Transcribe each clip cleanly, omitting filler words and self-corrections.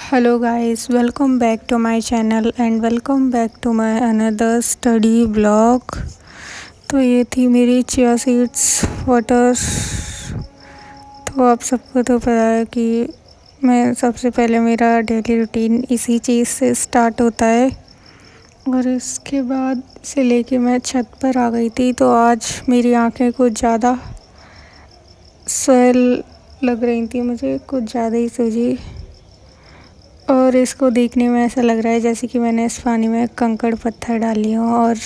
Hello guys, welcome back to my channel and welcome back to my another study vlog। तो ये थी मेरी chia seeds water. तो आप सबको तो पता है कि मैं सबसे पहले मेरा डेली रूटीन इसी चीज़ से स्टार्ट होता है और इसके बाद से लेके मैं छत पर आ गई थी। तो आज मेरी आंखें कुछ ज़्यादा स्वेल लग रही थी, मुझे कुछ ज़्यादा ही सूजी और इसको देखने में ऐसा लग रहा है जैसे कि मैंने इस पानी में कंकड़ पत्थर डाली हो। और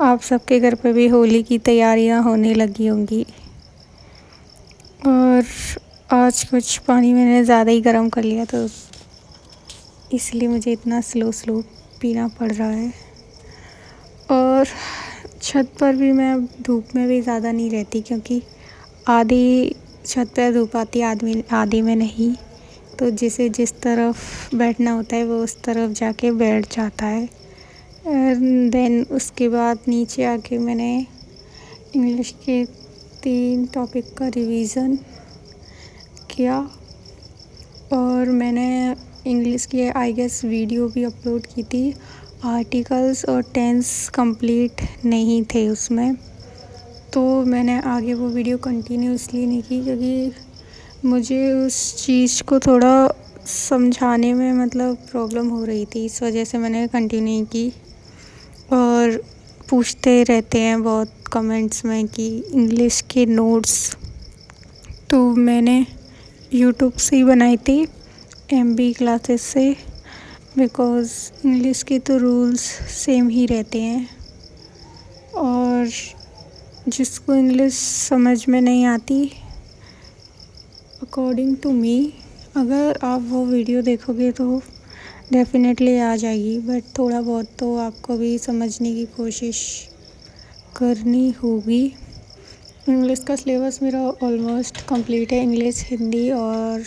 आप सबके घर पे भी होली की तैयारियां होने लगी होंगी और आज कुछ पानी मैंने ज़्यादा ही गर्म कर लिया तो इसलिए मुझे इतना स्लो पीना पड़ रहा है। और छत पर भी मैं धूप में भी ज़्यादा नहीं रहती क्योंकि आधी छत पर धूप आती है, आधी में नहीं। तो जिसे जिस तरफ बैठना होता है वो उस तरफ जाके बैठ जाता है। देन उसके बाद नीचे आके मैंने इंग्लिश के 3 टॉपिक का रिवीज़न किया और मैंने इंग्लिश की आई गेस वीडियो भी अपलोड की थी। आर्टिकल्स और टेंस कंप्लीट नहीं थे उसमें, तो मैंने आगे वो वीडियो कंटिन्यू इसलिए नहीं की क्योंकि मुझे उस चीज़ को थोड़ा समझाने में मतलब प्रॉब्लम हो रही थी, इस वजह से मैंने कंटिन्यू नहीं की। और पूछते रहते हैं बहुत कमेंट्स में कि इंग्लिश के नोट्स, तो मैंने यूट्यूब से ही बनाई थी MB क्लासेस से, बिकॉज़ इंग्लिश के तो रूल्स सेम ही रहते हैं और जिसको इंग्लिश समझ में नहीं आती अकॉर्डिंग टू मी, अगर आप वो वीडियो देखोगे तो डेफिनेटली आ जाएगी, बट थोड़ा बहुत तो आपको भी समझने की कोशिश करनी होगी। इंग्लिश का सिलेबस मेरा ऑलमोस्ट कंप्लीट है, इंग्लिश, हिंदी और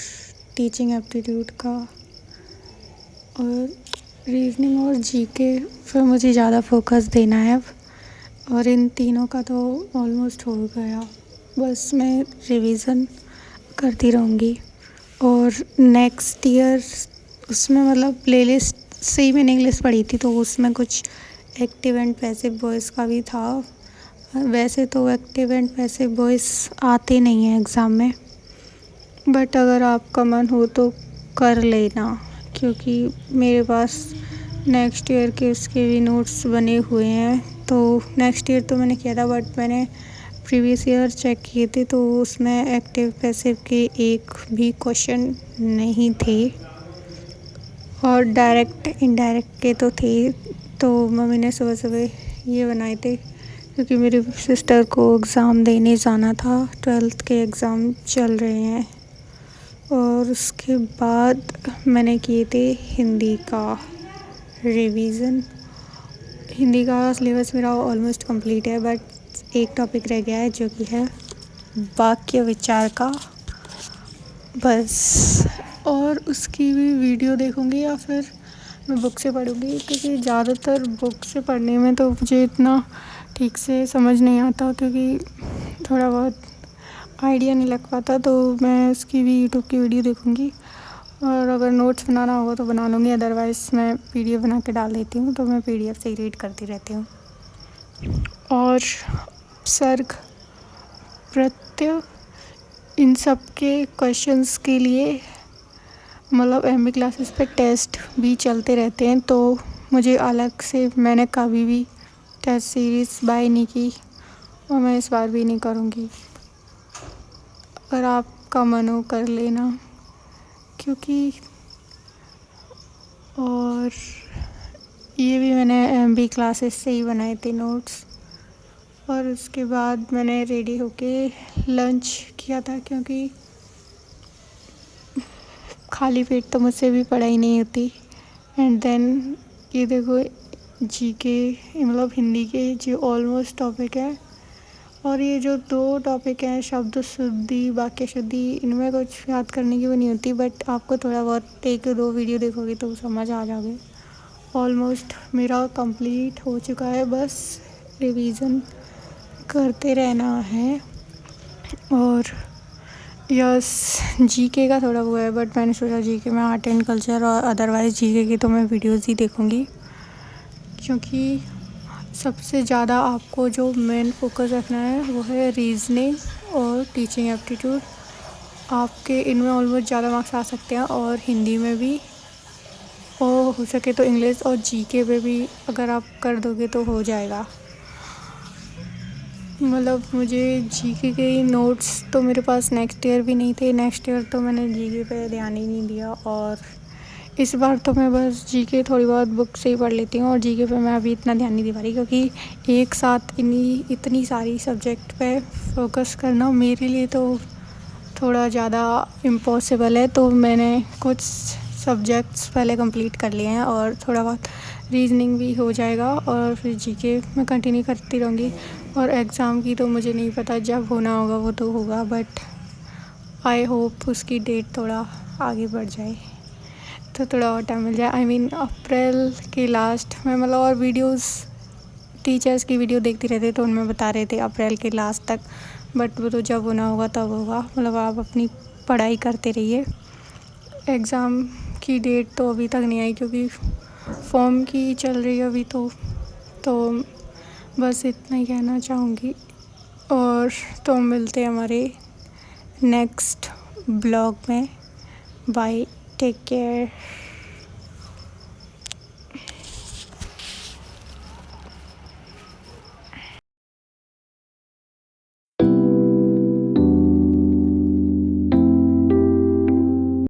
टीचिंग एप्टीट्यूड का। और रीजनिंग और जीके पर मुझे ज़्यादा फोकस देना है अब, और इन तीनों का तो ऑलमोस्ट हो गया, बस मैं रिवीज़न करती रहूँगी। और नेक्स्ट ईयर उसमें मतलब प्लेलिस्ट से ही मैंने इंग्लिश पढ़ी थी, तो उसमें कुछ एक्टिव एंड पैसिव वॉइस का भी था। वैसे तो एक्टिव एंड पैसिव वॉइस आते नहीं हैं एग्ज़ाम में, बट अगर आपका मन हो तो कर लेना, क्योंकि मेरे पास नेक्स्ट ईयर के उसके भी नोट्स बने हुए हैं। तो नेक्स्ट ईयर तो मैंने किया था, बट मैंने प्रीवियस ईयर चेक किए थे तो उसमें एक्टिव पैसिव के एक भी क्वेश्चन नहीं थे और डायरेक्ट इनडायरेक्ट के तो थे। तो मम्मी ने सुबह सुबह ये बनाए थे क्योंकि मेरी सिस्टर को एग्ज़ाम देने जाना था, 12th के एग्ज़ाम चल रहे हैं। और उसके बाद मैंने किए थे हिंदी का रिवीज़न। हिंदी का सिलेबस मेरा ऑलमोस्ट कंप्लीट है, बट एक टॉपिक रह गया है जो कि है वाक्य विचार का, बस। और उसकी भी वीडियो देखूँगी या फिर मैं बुक से पढ़ूँगी, क्योंकि ज़्यादातर बुक से पढ़ने में तो मुझे इतना ठीक से समझ नहीं आता क्योंकि थोड़ा बहुत आइडिया नहीं लग पाता। तो मैं उसकी भी यूट्यूब की वीडियो देखूँगी और अगर नोट्स बनाना होगा तो बना लूँगी, अदरवाइज़ मैं PDF बना के डाल देती हूँ, तो मैं PDF से ही रीड करती रहती हूँ। और सर्ग, प्रत्यय, इन सब के क्वेश्चंस के लिए मतलब MB क्लासेस पे टेस्ट भी चलते रहते हैं, तो मुझे अलग से मैंने कभी भी टेस्ट सीरीज़ बाय नहीं की और मैं इस बार भी नहीं करूँगी। अगर आपका मन हो कर लेना, क्योंकि और ये भी मैंने MB क्लासेस से ही बनाए थे नोट्स। और उसके बाद मैंने रेडी होके लंच किया था क्योंकि खाली पेट तो मुझसे भी पढ़ाई नहीं होती। एंड देन ये देखो GK मतलब हिंदी के जो ऑलमोस्ट टॉपिक है, और ये जो 2 टॉपिक हैं शब्द शुद्धि, वाक्य शुद्धि, इनमें कुछ याद करने की भी नहीं होती, बट आपको थोड़ा बहुत 1-2 वीडियो देखोगे तो समझ आ जाओगे। ऑलमोस्ट मेरा कंप्लीट हो चुका है, बस रिवीज़न करते रहना है। और यस, जीके का थोड़ा वो है, बट मैंने सोचा जीके में आर्ट एंड कल्चर और अदरवाइज़ जीके की तो मैं वीडियोस ही देखूँगी, क्योंकि सबसे ज़्यादा आपको जो मेन फोकस रखना है वो है रीजनिंग और टीचिंग एप्टीट्यूड। आपके इनमें ऑलमोस्ट ज़्यादा मार्क्स आ सकते हैं, और हिंदी में भी, और हो सके तो इंग्लिश और जीके पे भी अगर आप कर दोगे तो हो जाएगा। मतलब मुझे जीके के नोट्स तो मेरे पास नेक्स्ट ईयर भी नहीं थे। नेक्स्ट ईयर तो मैंने जीके पे ध्यान ही नहीं दिया, और इस बार तो मैं बस जीके थोड़ी बहुत बुक से ही पढ़ लेती हूँ, और जीके पे मैं अभी इतना ध्यान नहीं दे पा रही, क्योंकि एक साथ इतनी सारी सब्जेक्ट पे फोकस करना मेरे लिए तो थोड़ा ज़्यादा इम्पॉसिबल है। तो मैंने कुछ सब्जेक्ट्स पहले कंप्लीट कर लिए हैं, और थोड़ा बहुत रीजनिंग भी हो जाएगा, और फिर जीके मैं कंटिन्यू करती रहूँगी। और एग्ज़ाम की तो मुझे नहीं पता, जब होना होगा वो तो होगा, बट आई होप उसकी डेट थोड़ा आगे बढ़ जाए तो थोड़ा और टाइम मिल जाए। आई मीन अप्रैल के लास्ट में, मतलब, और वीडियोस टीचर्स की वीडियो देखती रहती तो उनमें बता रहे थे अप्रैल के लास्ट तक, बट वो तो जब होना होगा तब होगा। मतलब आप अपनी पढ़ाई करते रहिए। एग्ज़ाम की डेट तो अभी तक नहीं आई, क्योंकि फॉर्म की चल रही है अभी तो बस इतना ही कहना चाहूँगी। और तो मिलते हैं हमारे नेक्स्ट ब्लॉग में। Bye, take care.